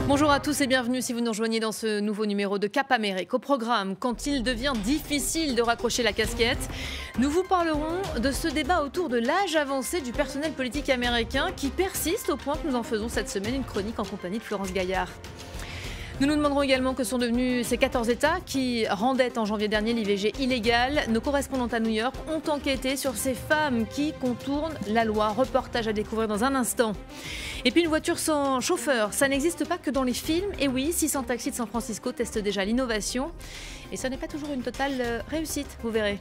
Bonjour à tous et bienvenue si vous nous rejoignez dans ce nouveau numéro de Cap Amérique. Au programme, quand il devient difficile de raccrocher la casquette, nous vous parlerons de ce débat autour de l'âge avancé du personnel politique américain qui persiste au point que nous en faisons cette semaine une chronique en compagnie de Florence Gaillard. Nous nous demanderons également que sont devenus ces 14 États qui rendaient en janvier dernier l'IVG illégale. Nos correspondants à New York ont enquêté sur ces femmes qui contournent la loi. Reportage à découvrir dans un instant. Et puis une voiture sans chauffeur, ça n'existe pas que dans les films. Et oui, 600 taxis de San Francisco testent déjà l'innovation. Et ça n'est pas toujours une totale réussite, vous verrez.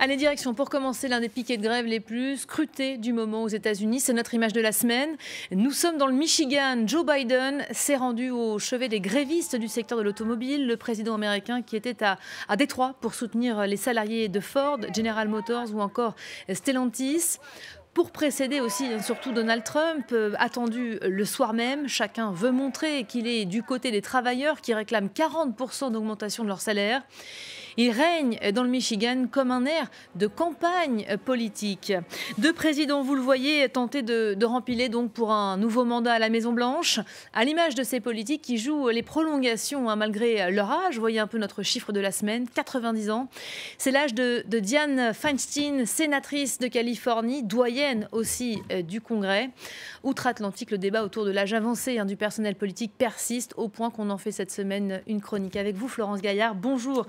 Allez, direction pour commencer l'un des piquets de grève les plus scrutés du moment aux États-Unis. C'est notre image de la semaine. Nous sommes dans le Michigan. Joe Biden s'est rendu au chevet des grévistes du secteur de l'automobile. Le président américain qui était à Détroit pour soutenir les salariés de Ford, General Motors ou encore Stellantis. Pour précéder aussi, surtout Donald Trump, attendu le soir même, chacun veut montrer qu'il est du côté des travailleurs qui réclament 40% d'augmentation de leur salaire. Il règne dans le Michigan comme un air de campagne politique. Deux présidents, vous le voyez, tentés de rempiler donc pour un nouveau mandat à la Maison-Blanche, à l'image de ces politiques qui jouent les prolongations malgré leur âge. Vous voyez un peu notre chiffre de la semaine, 90 ans. C'est l'âge de Dianne Feinstein, sénatrice de Californie, doyenne aussi du Congrès. Outre-Atlantique, le débat autour de l'âge avancé du personnel politique persiste au point qu'on en fait cette semaine une chronique avec vous, Florence Gaillard. Bonjour.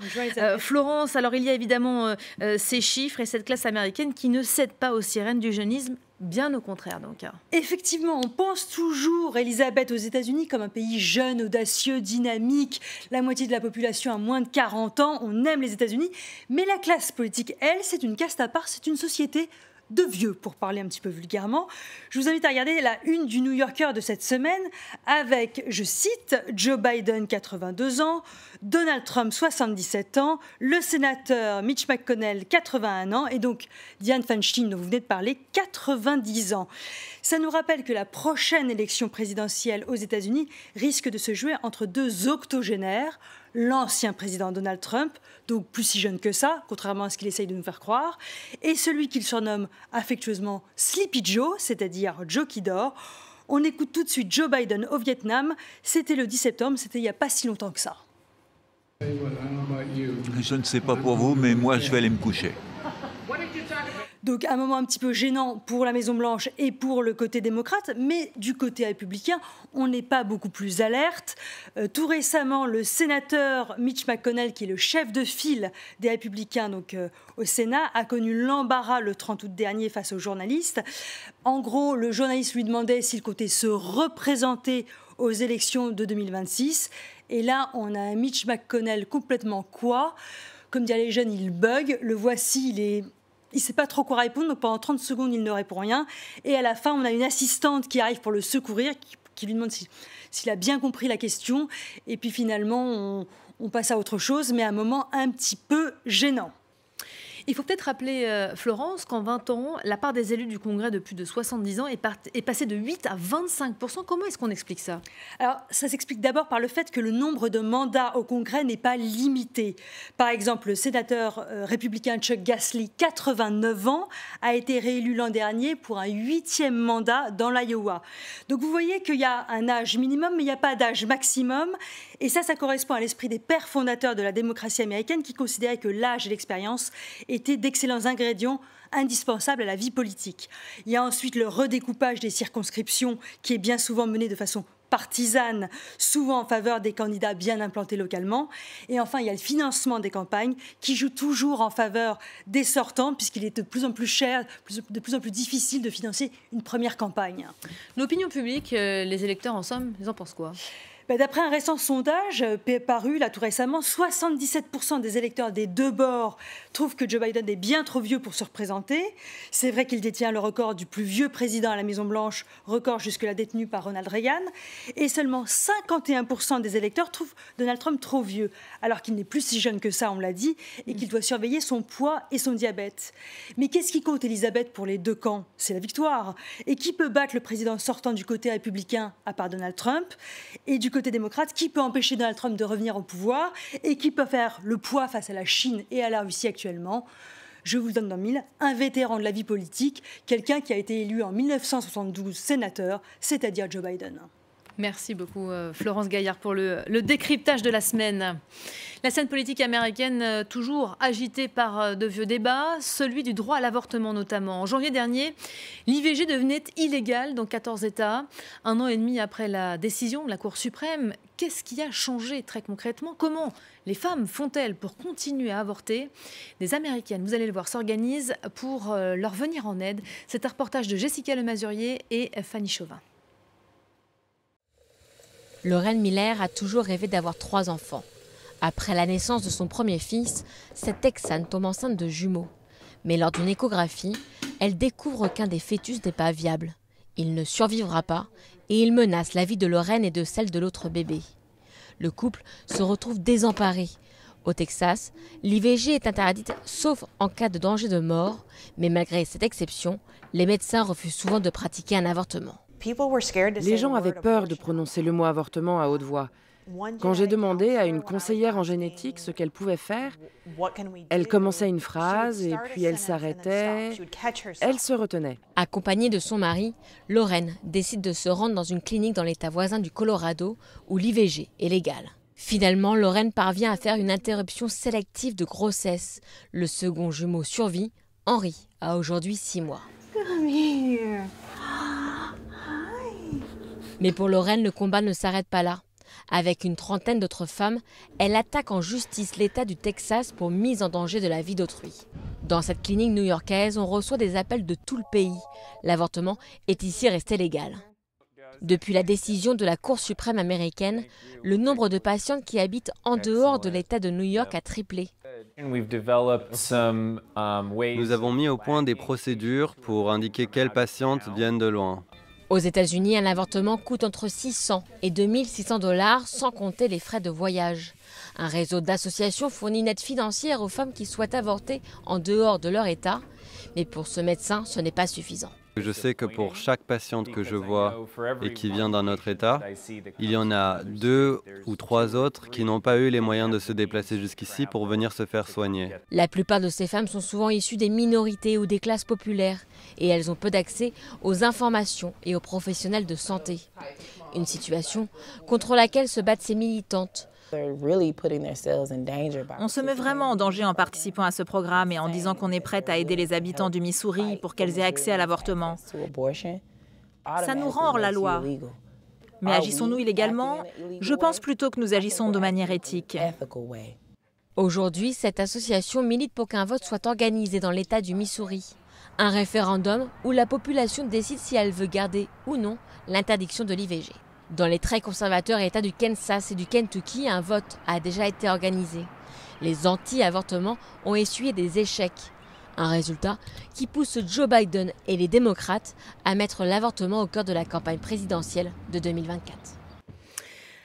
Florence, alors il y a évidemment ces chiffres et cette classe américaine qui ne cède pas aux sirènes du jeunisme, bien au contraire donc. Effectivement, on pense toujours Elisabeth aux États-Unis comme un pays jeune, audacieux, dynamique. La moitié de la population a moins de 40 ans, on aime les États-Unis. Mais la classe politique, elle, c'est une caste à part, c'est une société de vieux, pour parler un petit peu vulgairement. Je vous invite à regarder la une du New Yorker de cette semaine avec, je cite, Joe Biden, 82 ans, Donald Trump, 77 ans, le sénateur Mitch McConnell, 81 ans, et donc Dianne Feinstein, dont vous venez de parler, 90 ans. Ça nous rappelle que la prochaine élection présidentielle aux États-Unis risque de se jouer entre deux octogénaires, l'ancien président Donald Trump, donc plus si jeune que ça, contrairement à ce qu'il essaye de nous faire croire, et celui qu'il surnomme affectueusement Sleepy Joe, c'est-à-dire Joe qui dort. On écoute tout de suite Joe Biden au Vietnam. C'était le 10 septembre, c'était il n'y a pas si longtemps que ça. Je ne sais pas pour vous, mais moi je vais aller me coucher. Donc un moment un petit peu gênant pour la Maison-Blanche et pour le côté démocrate, mais du côté républicain, on n'est pas beaucoup plus alerte. Tout récemment, le sénateur Mitch McConnell, qui est le chef de file des républicains donc, au Sénat, a connu l'embarras le 30 août dernier face aux journalistes. En gros, le journaliste lui demandait s'il comptait se représenter aux élections de 2026. Et là, on a un Mitch McConnell complètement quoi. Comme disaient les jeunes, il bug. Le voici, il ne sait pas trop quoi répondre, donc pendant 30 secondes, il ne répond rien. Et à la fin, on a une assistante qui arrive pour le secourir, qui lui demande s'il a bien compris la question. Et puis finalement, on passe à autre chose, mais à un moment un petit peu gênant. Il faut peut-être rappeler, Florence, qu'en 20 ans, la part des élus du Congrès de plus de 70 ans est passée de 8 à 25%. Comment est-ce qu'on explique ça ? Alors, ça s'explique d'abord par le fait que le nombre de mandats au Congrès n'est pas limité. Par exemple, le sénateur républicain Chuck Grassley, 89 ans, a été réélu l'an dernier pour un 8e mandat dans l'Iowa. Donc vous voyez qu'il y a un âge minimum, mais il n'y a pas d'âge maximum. Et ça correspond à l'esprit des pères fondateurs de la démocratie américaine qui considéraient que l'âge et l'expérience étaient d'excellents ingrédients indispensables à la vie politique. Il y a ensuite le redécoupage des circonscriptions qui est bien souvent mené de façon partisane, souvent en faveur des candidats bien implantés localement. Et enfin, il y a le financement des campagnes qui joue toujours en faveur des sortants puisqu'il est de plus en plus cher, de plus en plus difficile de financer une première campagne. L'opinion publique, les électeurs en somme, ils en pensent quoi ? D'après un récent sondage paru là tout récemment, 77% des électeurs des deux bords trouvent que Joe Biden est bien trop vieux pour se représenter. C'est vrai qu'il détient le record du plus vieux président à la Maison-Blanche, record jusque-là détenu par Ronald Reagan. Et seulement 51% des électeurs trouvent Donald Trump trop vieux, alors qu'il n'est plus si jeune que ça, on l'a dit, et qu'il doit surveiller son poids et son diabète. Mais qu'est-ce qui compte, Elisabeth, pour les deux camps ? C'est la victoire. Et qui peut battre le président sortant du côté républicain, à part Donald Trump ? Et du côté démocrate, qui peut empêcher Donald Trump de revenir au pouvoir et qui peut faire le poids face à la Chine et à la Russie actuellement? Je vous le donne dans le mille, un vétéran de la vie politique, quelqu'un qui a été élu en 1972 sénateur, c'est-à-dire Joe Biden. Merci beaucoup Florence Gaillard pour le décryptage de la semaine. La scène politique américaine toujours agitée par de vieux débats, celui du droit à l'avortement notamment. En janvier dernier, l'IVG devenait illégale dans 14 États. 1 an et demi après la décision de la Cour suprême, qu'est-ce qui a changé très concrètement? Comment les femmes font-elles pour continuer à avorter? Des Américaines, vous allez le voir, s'organisent pour leur venir en aide. C'est un reportage de Jessica Lemazurier et Fanny Chauvin. Lorraine Miller a toujours rêvé d'avoir 3 enfants. Après la naissance de son premier fils, cette Texane tombe enceinte de jumeaux. Mais lors d'une échographie, elle découvre qu'un des fœtus n'est pas viable. Il ne survivra pas et il menace la vie de Lorraine et de celle de l'autre bébé. Le couple se retrouve désemparé. Au Texas, l'IVG est interdite sauf en cas de danger de mort, mais malgré cette exception, les médecins refusent souvent de pratiquer un avortement. Les gens avaient peur de prononcer le mot avortement à haute voix. Quand j'ai demandé à une conseillère en génétique ce qu'elle pouvait faire, elle commençait une phrase et puis elle s'arrêtait, elle se retenait. Accompagnée de son mari, Lorraine décide de se rendre dans une clinique dans l'État voisin du Colorado où l'IVG est légal. Finalement, Lorraine parvient à faire une interruption sélective de grossesse. Le second jumeau survit, Henry a aujourd'hui 6 mois. Mais pour Lorraine, le combat ne s'arrête pas là. Avec une trentaine d'autres femmes, elle attaque en justice l'État du Texas pour mise en danger de la vie d'autrui. Dans cette clinique new-yorkaise, on reçoit des appels de tout le pays. L'avortement est ici resté légal. Depuis la décision de la Cour suprême américaine, le nombre de patientes qui habitent en dehors de l'État de New York a triplé. Nous avons mis au point des procédures pour indiquer quelles patientes viennent de loin. Aux États-Unis, un avortement coûte entre 600 et 2600 $, sans compter les frais de voyage. Un réseau d'associations fournit une aide financière aux femmes qui souhaitent avorter en dehors de leur État. Mais pour ce médecin, ce n'est pas suffisant. Je sais que pour chaque patiente que je vois et qui vient d'un autre État, il y en a 2 ou 3 autres qui n'ont pas eu les moyens de se déplacer jusqu'ici pour venir se faire soigner. La plupart de ces femmes sont souvent issues des minorités ou des classes populaires et elles ont peu d'accès aux informations et aux professionnels de santé. Une situation contre laquelle se battent ces militantes. On se met vraiment en danger en participant à ce programme et en disant qu'on est prête à aider les habitants du Missouri pour qu'elles aient accès à l'avortement. Ça nous rend hors la loi. Mais agissons-nous illégalement? Je pense plutôt que nous agissons de manière éthique. Aujourd'hui, cette association milite pour qu'un vote soit organisé dans l'État du Missouri. Un référendum où la population décide si elle veut garder ou non l'interdiction de l'IVG. Dans les très conservateurs États du Kansas et du Kentucky, un vote a déjà été organisé. Les anti-avortements ont essuyé des échecs. Un résultat qui pousse Joe Biden et les démocrates à mettre l'avortement au cœur de la campagne présidentielle de 2024.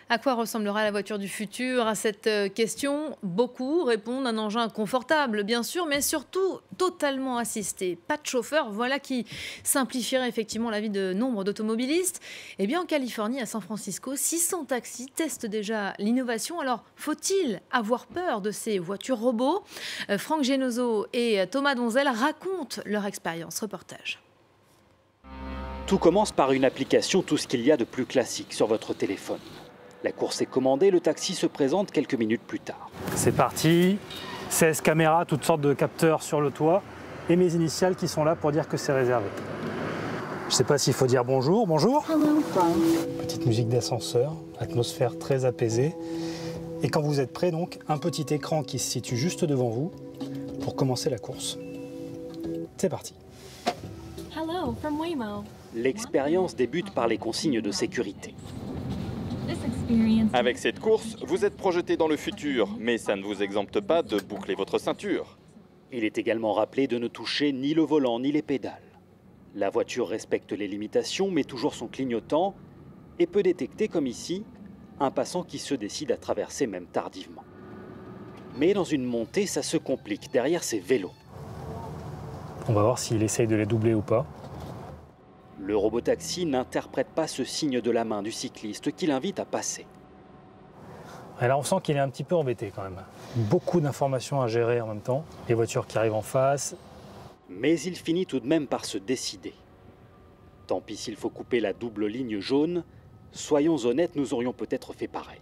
À quoi ressemblera la voiture du futur? À cette question, beaucoup répondent un engin confortable, bien sûr, mais surtout totalement assisté. Pas de chauffeur, voilà qui simplifierait effectivement la vie de nombre d'automobilistes. Eh bien, en Californie, à San Francisco, 600 taxis testent déjà l'innovation. Alors, faut-il avoir peur de ces voitures robots? Franck Genozo et Thomas Donzel racontent leur expérience. Reportage. Tout commence par une application, tout ce qu'il y a de plus classique sur votre téléphone. La course est commandée, le taxi se présente quelques minutes plus tard. C'est parti, 16 caméras, toutes sortes de capteurs sur le toit et mes initiales qui sont là pour dire que c'est réservé. Je ne sais pas s'il faut dire bonjour, bonjour. Petite musique d'ascenseur, atmosphère très apaisée. Et quand vous êtes prêt, donc, un petit écran qui se situe juste devant vous pour commencer la course. C'est parti. Hello from Waymo. L'expérience débute par les consignes de sécurité. Avec cette course, vous êtes projeté dans le futur, mais ça ne vous exempte pas de boucler votre ceinture. Il est également rappelé de ne toucher ni le volant ni les pédales. La voiture respecte les limitations, mais toujours son clignotant, et peut détecter, comme ici, un passant qui se décide à traverser même tardivement. Mais dans une montée, ça se complique derrière ces vélos. On va voir s'il essaye de les doubler ou pas. Le robotaxi n'interprète pas ce signe de la main du cycliste qui l'invite à passer. Et là, on sent qu'il est un petit peu embêté quand même. Beaucoup d'informations à gérer en même temps. Les voitures qui arrivent en face. Mais il finit tout de même par se décider. Tant pis s'il faut couper la double ligne jaune, soyons honnêtes, nous aurions peut-être fait pareil.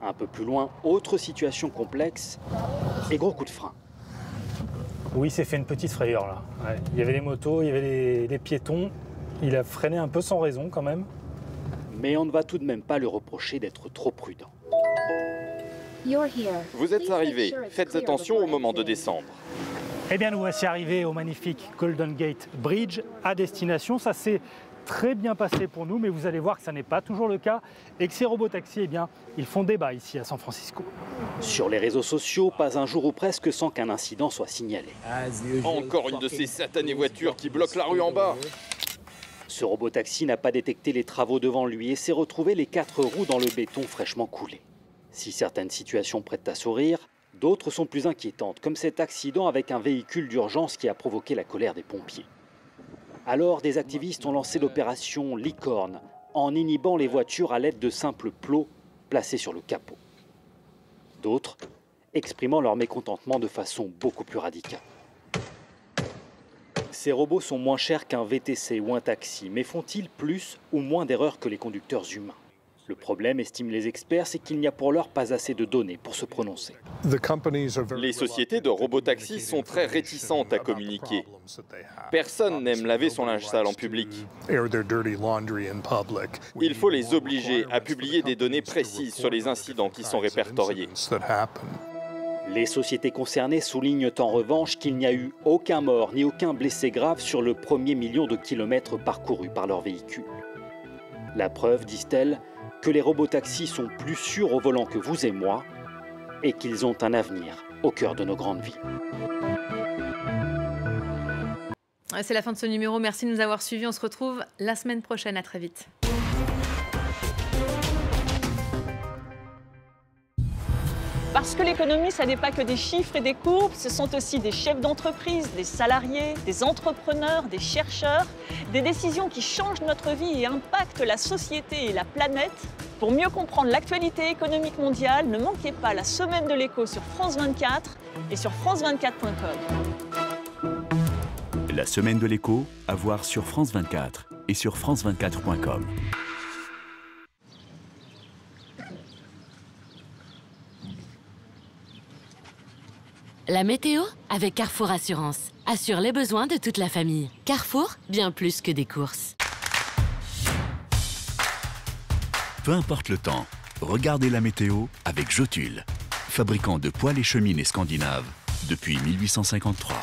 Un peu plus loin, autre situation complexe et gros coup de frein. Oui, il s'est fait une petite frayeur là. Ouais. Il y avait les motos, il y avait les piétons. Il a freiné un peu sans raison quand même. Mais on ne va tout de même pas lui reprocher d'être trop prudent. Vous êtes arrivé, faites attention au moment de descendre. Eh bien, nous voici arrivés au magnifique Golden Gate Bridge à destination. Ça s'est très bien passé pour nous, mais vous allez voir que ça n'est pas toujours le cas et que ces robotaxis, eh bien, ils font débat ici à San Francisco. Sur les réseaux sociaux, pas un jour ou presque sans qu'un incident soit signalé. Encore une de ces satanées voitures qui bloquent la rue en bas. Ce robotaxi n'a pas détecté les travaux devant lui et s'est retrouvé les 4 roues dans le béton fraîchement coulé. Si certaines situations prêtent à sourire, d'autres sont plus inquiétantes, comme cet accident avec un véhicule d'urgence qui a provoqué la colère des pompiers. Alors, des activistes ont lancé l'opération Licorne, en inhibant les voitures à l'aide de simples plots placés sur le capot. D'autres exprimant leur mécontentement de façon beaucoup plus radicale. Ces robots sont moins chers qu'un VTC ou un taxi, mais font-ils plus ou moins d'erreurs que les conducteurs humains ? Le problème, estiment les experts, c'est qu'il n'y a pour l'heure pas assez de données pour se prononcer. Les sociétés de robotaxis sont très réticentes à communiquer. Personne n'aime laver son linge sale en public. Il faut les obliger à publier des données précises sur les incidents qui sont répertoriés. Les sociétés concernées soulignent en revanche qu'il n'y a eu aucun mort ni aucun blessé grave sur le premier million de kilomètres parcourus par leur véhicule. La preuve, disent-elles, que les robotaxis sont plus sûrs au volant que vous et moi et qu'ils ont un avenir au cœur de nos grandes vies. C'est la fin de ce numéro. Merci de nous avoir suivis. On se retrouve la semaine prochaine. À très vite. Parce que l'économie, ça n'est pas que des chiffres et des courbes, ce sont aussi des chefs d'entreprise, des salariés, des entrepreneurs, des chercheurs, des décisions qui changent notre vie et impactent la société et la planète. Pour mieux comprendre l'actualité économique mondiale, ne manquez pas la Semaine de l'écho sur France 24 et sur france24.com. La Semaine de l'écho, à voir sur France 24 et sur france24.com. La météo avec Carrefour Assurance. Assure les besoins de toute la famille. Carrefour, bien plus que des courses. Peu importe le temps, regardez la météo avec Jotule, fabricant de poêles et cheminées scandinaves depuis 1853.